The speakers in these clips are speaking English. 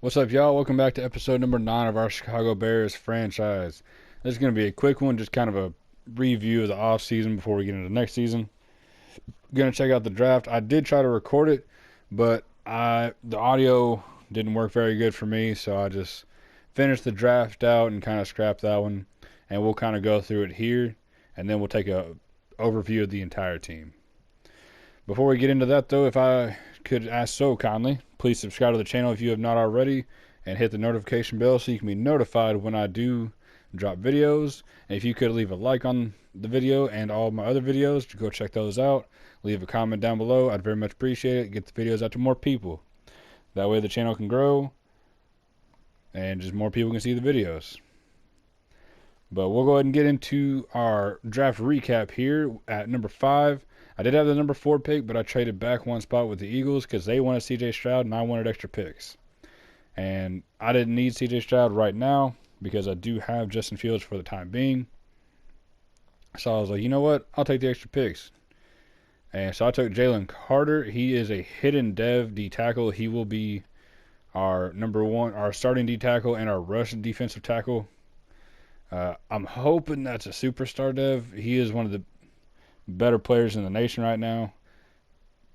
What's up, y'all? Welcome back to episode number 9 of our Chicago Bears franchise. This is going to be a quick one, just kind of a review of the off season before we get into the next season. Going to check out the draft. I did try to record it, but the audio didn't work very good for me, so I just finished the draft out and kind of scrapped that one. And we'll kind of go through it here, and then we'll take a overview of the entire team. Before we get into that, though, if I could ask so kindly, please subscribe to the channel if you have not already, and hit the notification bell so you can be notified when I do drop videos. And if you could leave a like on the video and all my other videos, to go check those out. Leave a comment down below. I'd very much appreciate it. Get the videos out to more people. That way the channel can grow and just more people can see the videos. But we'll go ahead and get into our draft recap here at number 5. I did have the number 4 pick, but I traded back one spot with the Eagles because they wanted C.J. Stroud and I wanted extra picks. And I didn't need C.J. Stroud right now because I do have Justin Fields for the time being. So I was like, you know what? I'll take the extra picks. And so I took Jalen Carter. He is a hidden dev D tackle. He will be our number 1, our starting D tackle and our rush defensive tackle. I'm hoping that's a superstar dev. He is one of the better players in the nation right now.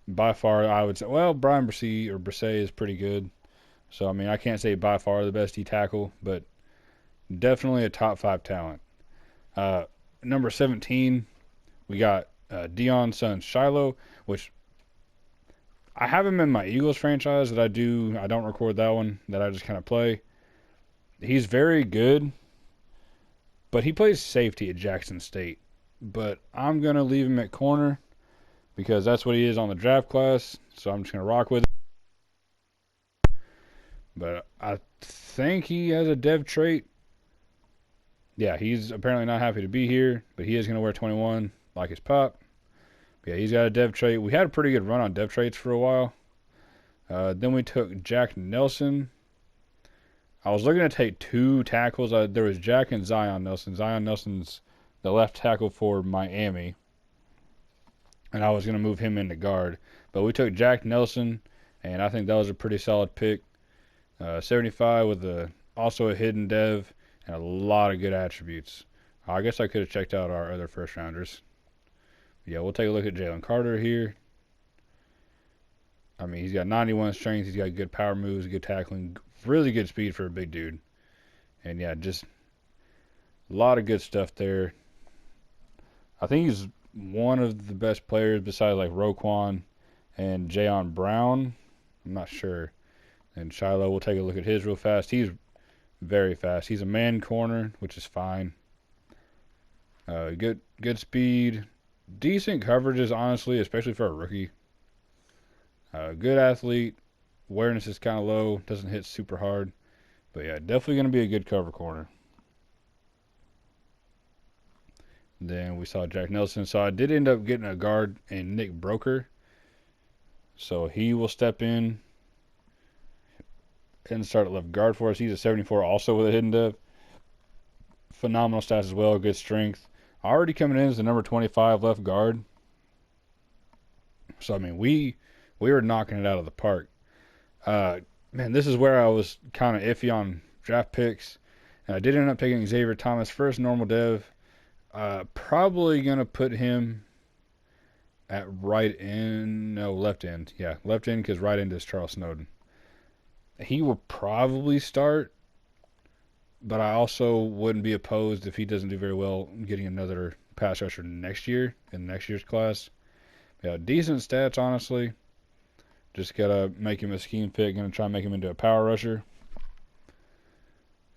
By far, I would say, well, Brian Bresee is pretty good. So, I mean, I can't say by far the best D tackle, but definitely a top 5 talent. Number 17, we got Deion's son Shiloh, which I have him in my Eagles franchise I don't record that one, that I just kind of play. He's very good, but he plays safety at Jackson State. But I'm going to leave him at corner because that's what he is on the draft class. So I'm just going to rock with it. But I think he has a dev trait. Yeah, he's apparently not happy to be here, but he is going to wear 21 like his pop. But yeah, he's got a dev trait. We had a pretty good run on dev traits for a while. Then we took Jack Nelson. I was looking to take 2 tackles. There was Jack and Zion Nelson. Zion Nelson's the left tackle for Miami, and I was going to move him into guard. But we took Jack Nelson, and I think that was a pretty solid pick. 75 with also a hidden dev and a lot of good attributes. I guess I could have checked out our other first rounders. Yeah, we'll take a look at Jalen Carter here. I mean, he's got 91 strength. He's got good power moves, good tackling, really good speed for a big dude. And yeah, just a lot of good stuff there. I think he's one of the best players besides like Roquan and Jayon Brown. I'm not sure. And Shiloh, we'll take a look at his real fast. He's very fast. He's a man corner, which is fine. Good speed. Decent coverages, honestly, especially for a rookie. Good athlete. Awareness is kind of low. Doesn't hit super hard. But yeah, definitely going to be a good cover corner. Then we saw Jack Nelson. So I did end up getting a guard in Nick Broker. So he will step in and start at left guard for us. He's a 74 also with a hidden dev. Phenomenal stats as well. Good strength. Already coming in as the number 25 left guard. So, I mean, we were knocking it out of the park. Man, this is where I was kind of iffy on draft picks. And I did end up taking Xavier Thomas first normal dev. Probably going to put him at left end. Yeah, left end because right end is Charles Snowden. He will probably start, but I also wouldn't be opposed if he doesn't do very well getting another pass rusher next year in next year's class. Yeah, decent stats, honestly. Just got to make him a scheme fit. Going to try and make him into a power rusher.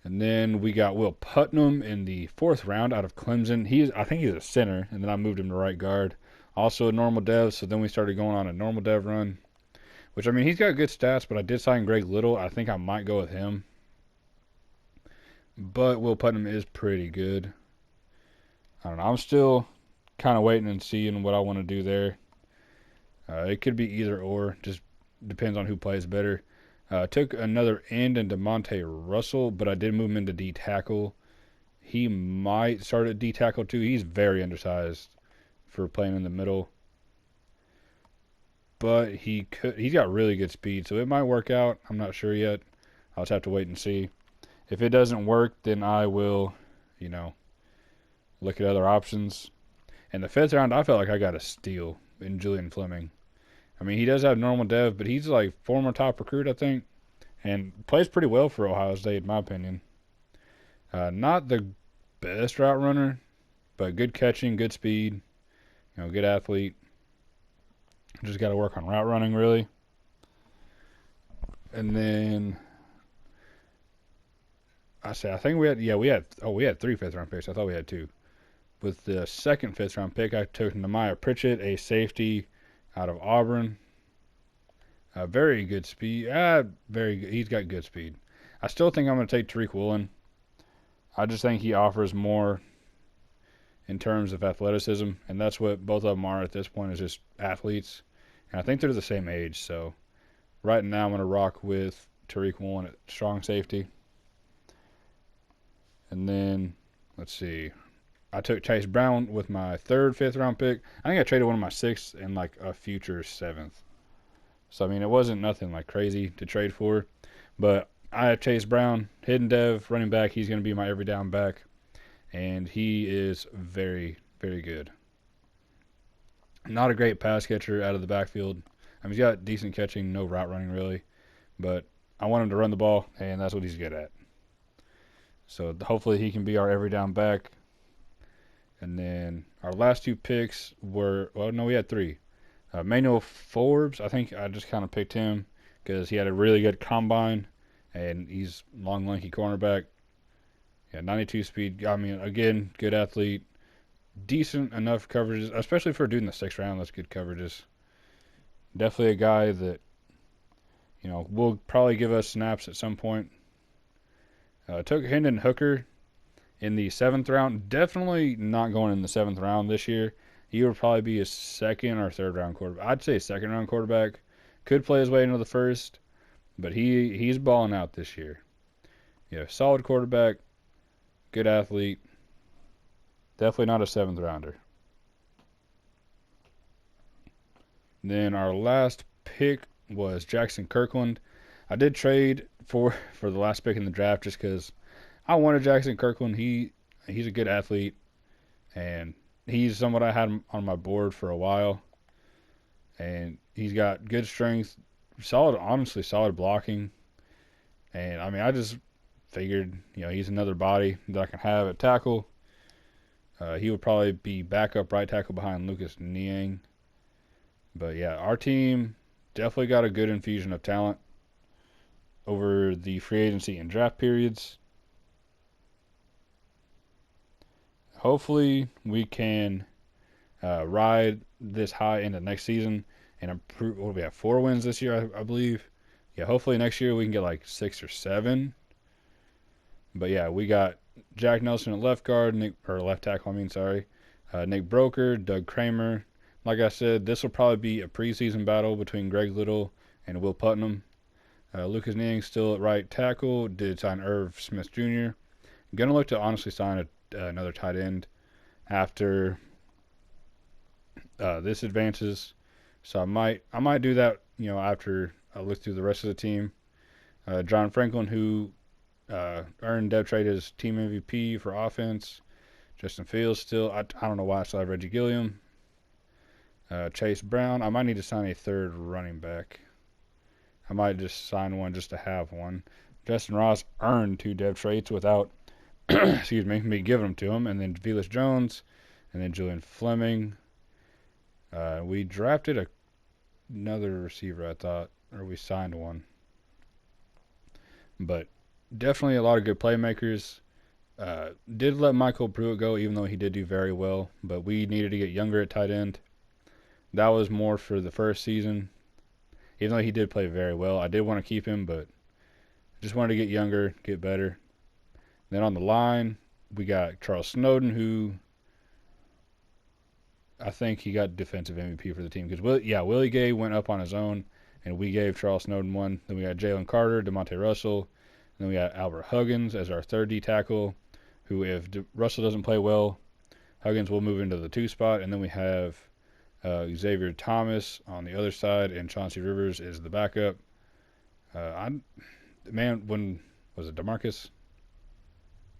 And then we got Will Putnam in the 4th round out of Clemson. I think he's a center, and then I moved him to right guard. Also a normal dev, so then we started going on a normal dev run. Which, I mean, he's got good stats, but I did sign Greg Little. I think I might go with him. But Will Putnam is pretty good. I don't know. I'm still kind of waiting and seeing what I want to do there. It could be either or. Just depends on who plays better. Took another end in DeMonte Russell, but I did move him into D tackle. He might start at D tackle too. He's very undersized for playing in the middle. But he's got really good speed, so it might work out. I'm not sure yet. I'll just have to wait and see. If it doesn't work, then I will, look at other options. In the 5th round, I felt like I got a steal in Julian Fleming. I mean, he does have normal dev, but he's like former top recruit, I think, and plays pretty well for Ohio State, in my opinion. Not the best route runner, but good catching, good speed, good athlete. Just got to work on route running, really. And then I think we had 3 5th-round picks. I thought we had 2. With the second 5th-round pick, I took Nehemiah Pritchett, a safety out of Auburn. Very good speed. Very good. He's got good speed. I still think I'm going to take Tariq Woolen. I just think he offers more in terms of athleticism, and that's what both of them are at this point, is just athletes. And I think they're the same age, so right now I'm going to rock with Tariq Woolen at strong safety. And then, let's see, I took Chase Brown with my 3rd 5th-round pick. I think I traded one of my 6th and like a future 7th. So, I mean, it wasn't nothing like crazy to trade for. But I have Chase Brown, hidden dev, running back. He's going to be my every down back. And he is very, very good. Not a great pass catcher out of the backfield. I mean, he's got decent catching, no route running really. But I want him to run the ball, and that's what he's good at. So hopefully he can be our every down back. And then our last 2 picks were, we had 3. Manuel Forbes, I think I just kind of picked him because he had a really good combine, and he's long, lanky cornerback. Yeah, 92 speed. I mean, again, good athlete. Decent enough coverages, especially for a dude in the 6th round. That's good coverages. Definitely a guy that, will probably give us snaps at some point. Took Hendon Hooker in the 7th round. Definitely not going in the 7th round this year. He would probably be a 2nd or 3rd round quarterback. I'd say 2nd round quarterback. Could play his way into the 1st, but he's balling out this year. Solid quarterback, good athlete. Definitely not a 7th rounder. Then our last pick was Jackson Kirkland. I did trade for the last pick in the draft just because I wanted Jackson Kirkland. He's a good athlete, and he's someone I had on my board for a while. And he's got good strength, honestly solid blocking. And I mean, I just figured, he's another body that I can have at tackle. He would probably be backup right tackle behind Lucas Niang. But yeah, our team definitely got a good infusion of talent over the free agency and draft periods. Hopefully we can ride this high into next season and improve. We have 4 wins this year, I believe. Yeah, hopefully next year we can get like 6 or 7. But yeah, we got Jack Nelson at left guard, left tackle. Nick Broker, Doug Kramer. Like I said, this will probably be a preseason battle between Greg Little and Will Putnam. Lucas Niang still at right tackle. Did sign Irv Smith Jr. Gonna look to honestly sign another tight end after this advances. So I might do that. After I look through the rest of the team. John Franklin, who earned depth trade as team MVP for offense. Justin Fields still. I don't know why I still have Reggie Gilliam. Chase Brown. I might need to sign a 3rd running back. I might just sign one just to have one. Justin Ross earned 2 depth trades without, me giving them to him. And then Velus Jones, and then Julian Fleming. We drafted another receiver, I thought, or we signed one. But definitely a lot of good playmakers. Did let Michael Pruitt go, even though he did do very well. But we needed to get younger at tight end. That was more for the first season. Even though he did play very well, I did want to keep him, but just wanted to get younger, get better. Then on the line, we got Charles Snowden, who I think he got defensive MVP for the team. Because, Willie Gay went up on his own, and we gave Charles Snowden one. Then we got Jalen Carter, DeMonte Russell. And then we got Albert Huggins as our 3rd D tackle, who if Russell doesn't play well, Huggins will move into the 2 spot. And then we have Xavier Thomas on the other side, and Chauncey Rivers is the backup. man, when was it Demarcus?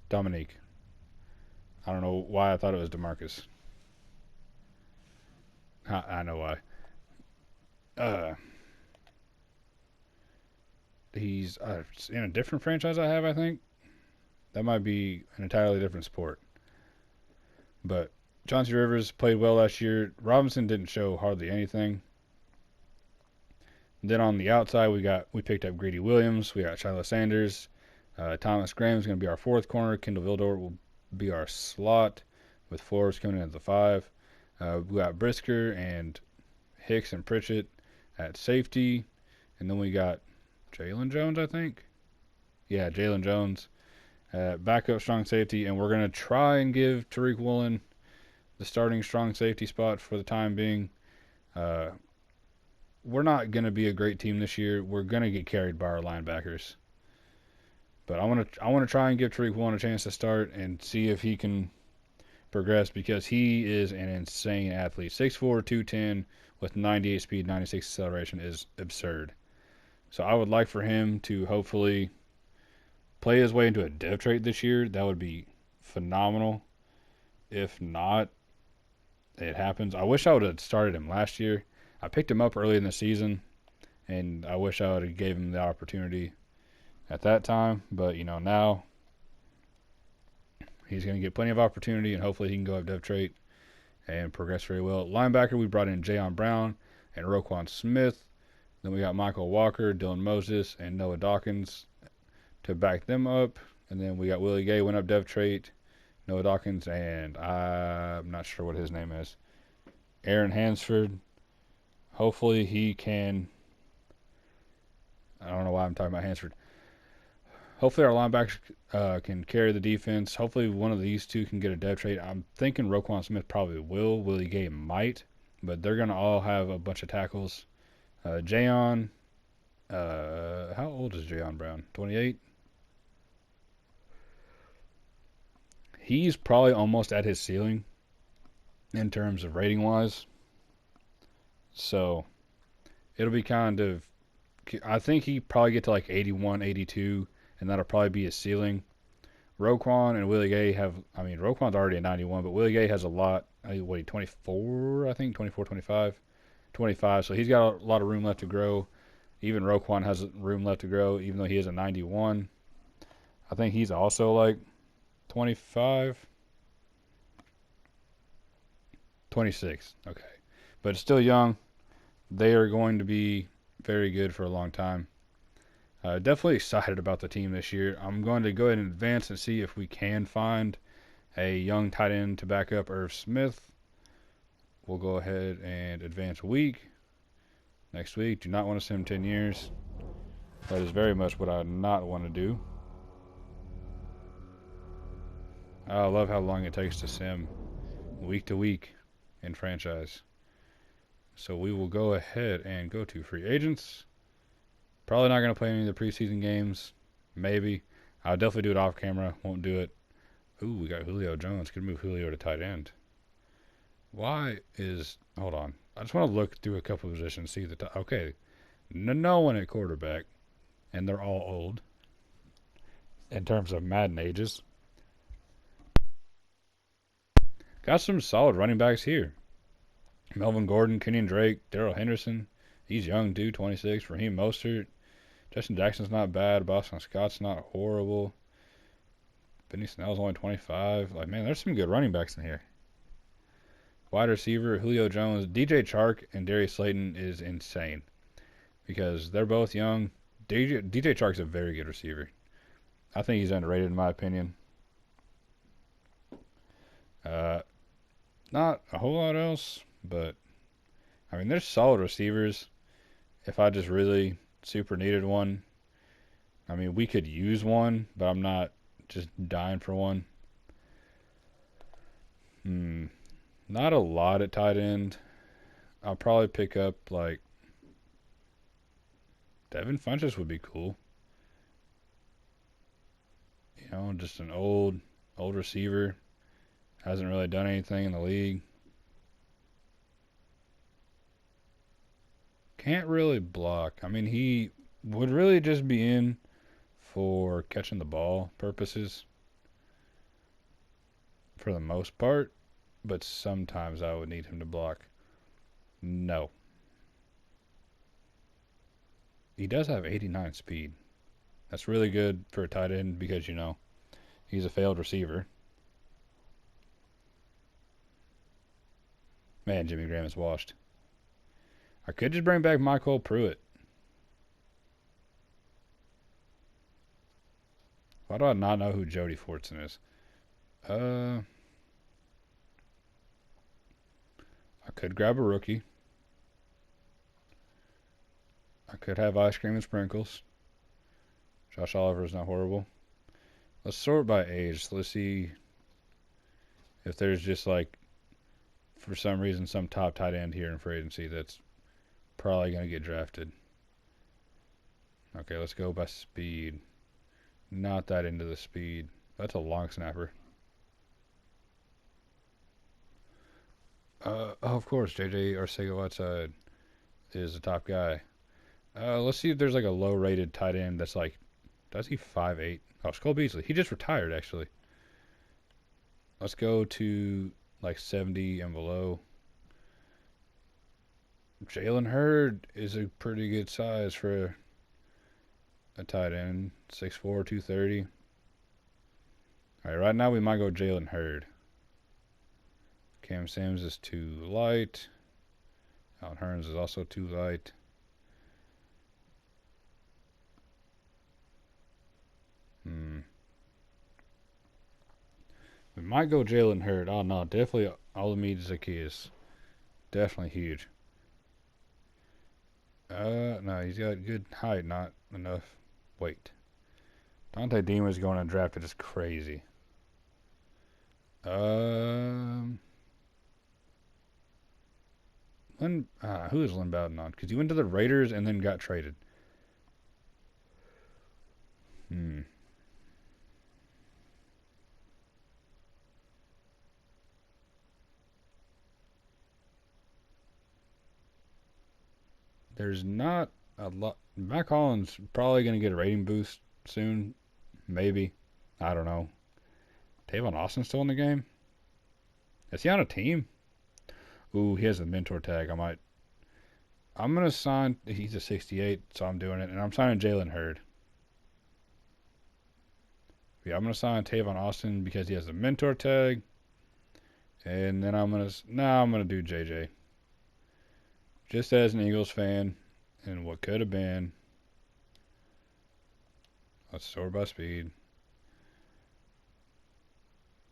Dominique. I don't know why I thought it was Demarcus. I know why. Uh, he's in a different franchise. I have, I think that might be an entirely different sport. But Chauncey Rivers played well last year. Robinson didn't show hardly anything. Then on the outside, we picked up Greedy Williams. We got Shiloh Sanders. Thomas Graham's going to be our fourth corner. Kendall Vildor will be our slot, with Forbes coming in at the 5. We got Brisker and Hicks and Pritchett at safety. And then we got Jalen Jones, I think. Yeah, Jalen Jones. Backup strong safety. And we're going to try and give Tariq Woolen the starting strong safety spot for the time being. We're not going to be a great team this year. We're going to get carried by our linebackers. But I want to try and give Tariq Woolen a chance to start and see if he can progress, because he is an insane athlete. 6'4", 210 with 98 speed, 96 acceleration is absurd. So I would like for him to hopefully play his way into a dev trait this year. That would be phenomenal. If not, it happens. I wish I would have started him last year. I picked him up early in the season, and I wish I would have gave him the opportunity at that time. But, now he's going to get plenty of opportunity, and hopefully he can go up dev trait and progress very well. Linebacker, we brought in Jayon Brown and Roquan Smith. Then we got Michael Walker, Dylan Moses, and Noah Dawkins to back them up. And then we got Willie Gay, went up dev trait, Noah Dawkins, and I'm not sure what his name is, Aaron Hansford. Hopefully he can, I don't know why I'm talking about Hansford. Hopefully our linebackers can carry the defense. Hopefully one of these two can get a dev trait. I'm thinking Roquan Smith probably will. Willie Gay might. But they're going to all have a bunch of tackles. Jayon, how old is Jayon Brown? 28? He's probably almost at his ceiling in terms of rating-wise. So it'll be kind of, I think he probably get to like 81, 82, and that'll probably be his ceiling. Roquan and Willie Gay Roquan's already at 91, but Willie Gay has a lot. 24, I think, 24, 25, so he's got a lot of room left to grow. Even Roquan has room left to grow, even though he is a 91. I think he's also like 25, 26, okay. But it's still young. They are going to be very good for a long time. Definitely excited about the team this year. I'm going to go ahead and advance and see if we can find a young tight end to back up Irv Smith. We'll go ahead and advance a week. Next week, do not want to sim 10 years. That is very much what I not want to do. I love how long it takes to sim week to week in franchise. So we will go ahead and go to free agents. Probably not going to play any of the preseason games. Maybe. I'll definitely do it off camera. Won't do it. Ooh, we got Julio Jones. Could move Julio to tight end. Hold on. I just want to look through a couple of positions, see okay. No one at quarterback. And they're all old. In terms of Madden ages. Got some solid running backs here. Melvin Gordon, Kenyon Drake, Darrell Henderson. He's young, too, 26. Raheem Mostert. Justin Jackson's not bad. Boston Scott's not horrible. Benny Snell's only 25. Man, there's some good running backs in here. Wide receiver, Julio Jones. DJ Chark and Darius Slayton is insane because they're both young. DJ Chark's a very good receiver. I think he's underrated in my opinion. Not a whole lot else, but there's solid receivers. If I just really super needed one, we could use one, but I'm not just dying for one. Not a lot at tight end. I'll probably pick up Devin Funchess would be cool. Just an old receiver. Hasn't really done anything in the league. Can't really block. He would really just be in for catching the ball purposes for the most part, but sometimes I would need him to block. No. He does have 89 speed. That's really good for a tight end because, you know, he's a failed receiver. Man, Jimmy Graham is washed. I could just bring back Michael Pruitt. Why do I not know who Jody Fortson is? I could grab a rookie. I could have ice cream and sprinkles. Josh Oliver is not horrible. Let's sort by age. So let's see if there's just like, for some reason, some top tight end here in free agency that's probably going to get drafted. Okay, let's go by speed. Not that into the speed. That's a long snapper. Oh, of course, JJ Arcega-Whiteside is the top guy. Let's see if there's like a low-rated tight end that's like, does he 5'8"? Oh, Skull Beasley. He just retired, actually. Let's go to like 70 and below. Jalen Hurd is a pretty good size for a tight end. 6'4", 230. All right, right now we might go Jalen Hurd. Cam Sims is too light. Allen Hurns is also too light. We might go Jalen Hurd. Oh, no, definitely Olamide Zaccheaus. Definitely huge. No, he's got good height, not enough weight. Dante Dima's going undrafted is crazy. Who is Lynn Bowden on? Because he went to the Raiders and then got traded. There's not a lot. Mac Hollins probably going to get a rating boost soon. Maybe. I don't know. Tavon Austin still in the game? Is he on a team? Ooh, he has a mentor tag. I'm going to sign. He's a 68, so I'm doing it. And I'm signing Jalen Hurd. Yeah, I'm going to sign Tavon Austin because he has a mentor tag. And then I'm going to do JJ. Just as an Eagles fan and what could have been. Let's sort by speed.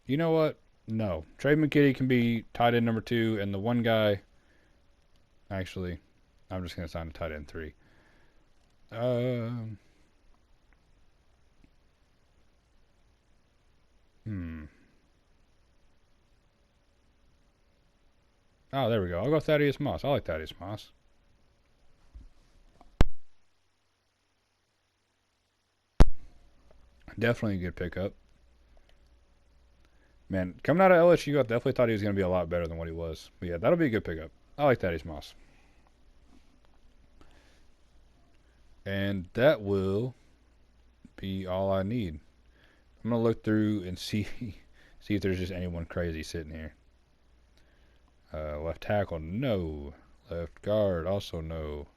You know what? No. Trey McKitty can be tight end number 2, and the one guy. Actually, I'm just going to sign a tight end 3. Oh, there we go. I'll go Thaddeus Moss. I like Thaddeus Moss. Definitely a good pickup. Man, coming out of LSU, I definitely thought he was going to be a lot better than what he was. But yeah, that'll be a good pickup. I like Thaddeus Moss. And that will be all I need. I'm going to look through and see if there's just anyone crazy sitting here. Left tackle, no. Left guard, also no.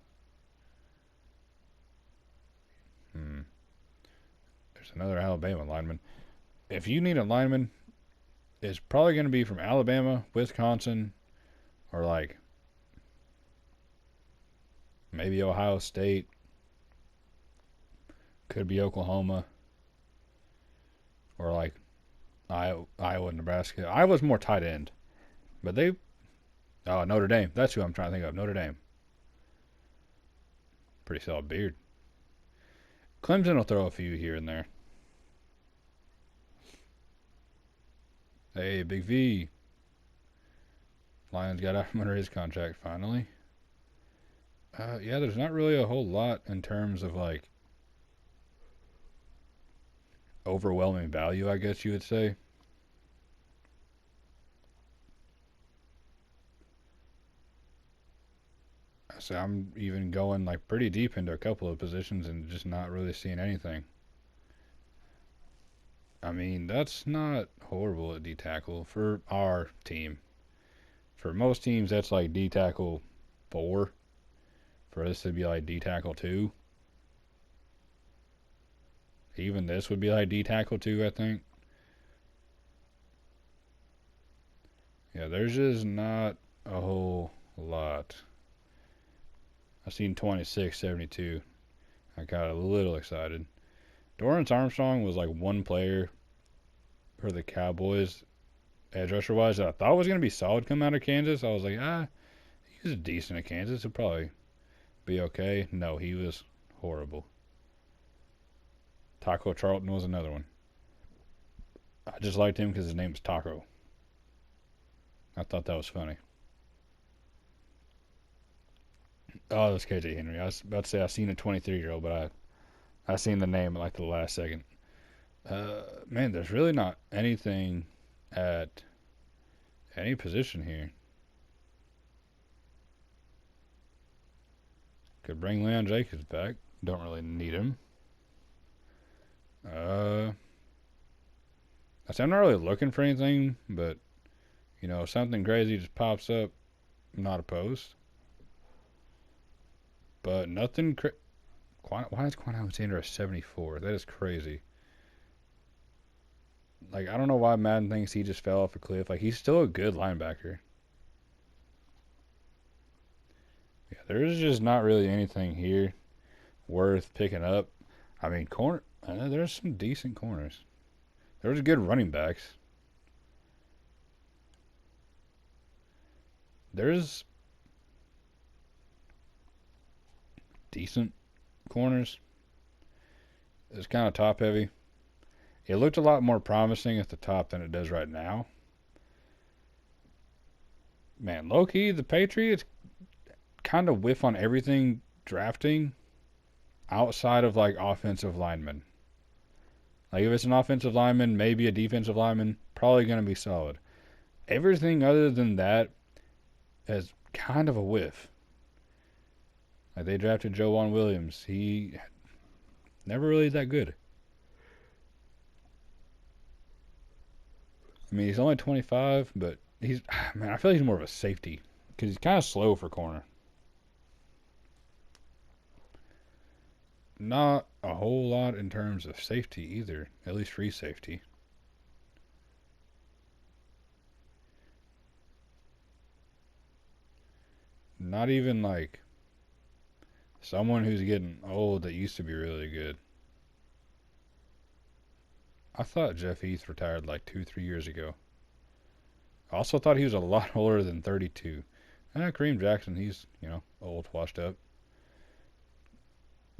There's another Alabama lineman. If you need a lineman, it's probably going to be from Alabama, Wisconsin, or like maybe Ohio State. Could be Oklahoma. Or like Iowa, Nebraska. Iowa's more tight end. But Notre Dame. That's who I'm trying to think of. Notre Dame. Pretty solid beard. Clemson will throw a few here and there. Hey, Big V. Lions got out from under his contract finally. Yeah, there's not really a whole lot in terms of like overwhelming value, I guess you would say. So I'm even going like pretty deep into a couple of positions and just not really seeing anything. I mean, that's not horrible at D tackle for our team. For most teams, that's like D tackle 4. For us to be like D tackle 2. Even this would be like D tackle 2, I think. Yeah, there's just not a whole lot. I seen 26-72. I got a little excited. Dorrance Armstrong was like one player for the Cowboys, edge rusher wise, that I thought was going to be solid coming out of Kansas. I was like, he was decent at Kansas. He'll probably be okay. No, he was horrible. Taco Charlton was another one. I just liked him because his name was Taco. I thought that was funny. Oh, that's KJ Henry. I was about to say I seen a 23-year-old, but I seen the name at like the last second. Man, there's really not anything at any position here. Could bring Leon Jacobs back. Don't really need him. I say I'm not really looking for anything, but if something crazy just pops up, I'm not opposed. But nothing. Why is Quan Alexander a 74? That is crazy. Like, I don't know why Madden thinks he just fell off a cliff. Like, he's still a good linebacker. Yeah, there's just not really anything here worth picking up. I mean, there's some decent corners. There's good running backs. There's decent corners. It's kind of top heavy. It looked a lot more promising at the top than it does right now. Man, low key, the Patriots kind of whiff on everything drafting outside of like offensive linemen. Like if it's an offensive lineman, maybe a defensive lineman, probably going to be solid. Everything other than that is kind of a whiff. Like they drafted Joejuan Williams. He never really that good. I mean, he's only 25, but I feel like he's more of a safety because he's kind of slow for corner. Not a whole lot in terms of safety either, at least free safety. Not even like someone who's getting old that used to be really good. I thought Jeff Heath retired like 2-3 years ago. I also thought he was a lot older than 32. Kareem Jackson, he's, old, washed up.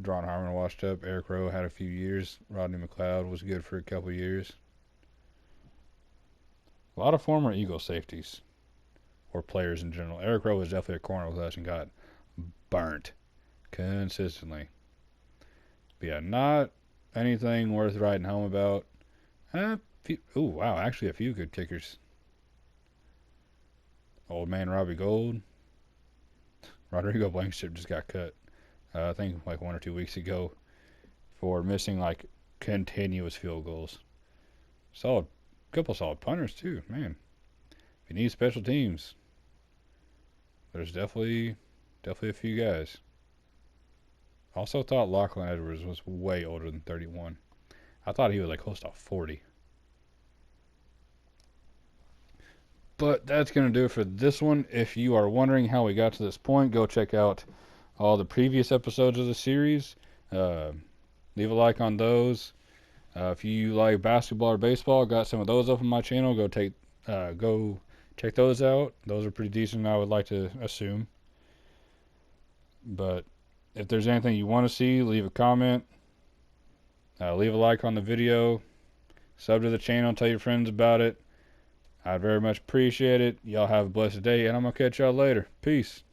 Dron Harmon washed up. Eric Rowe had a few years. Rodney McLeod was good for a couple years. A lot of former Eagle safeties, or players in general. Eric Rowe was definitely a corner with us and got burnt consistently. But yeah, not anything worth writing home about. Wow, actually a few good kickers. Old man Robbie Gould. Rodrigo Blankenship just got cut. I think like 1 or 2 weeks ago for missing like continuous field goals. Couple solid punters too, man. If you need special teams, there's definitely a few guys. Also thought Lachlan Edwards was way older than 31. I thought he was like close to 40. But that's going to do it for this one. If you are wondering how we got to this point, go check out all the previous episodes of the series. Leave a like on those. If you like basketball or baseball, got some of those up on my channel. Go check those out. Those are pretty decent, I would like to assume. But if there's anything you want to see, leave a comment. Leave a like on the video. Sub to the channel. Tell your friends about it. I very much appreciate it. Y'all have a blessed day, and I'm going to catch y'all later. Peace.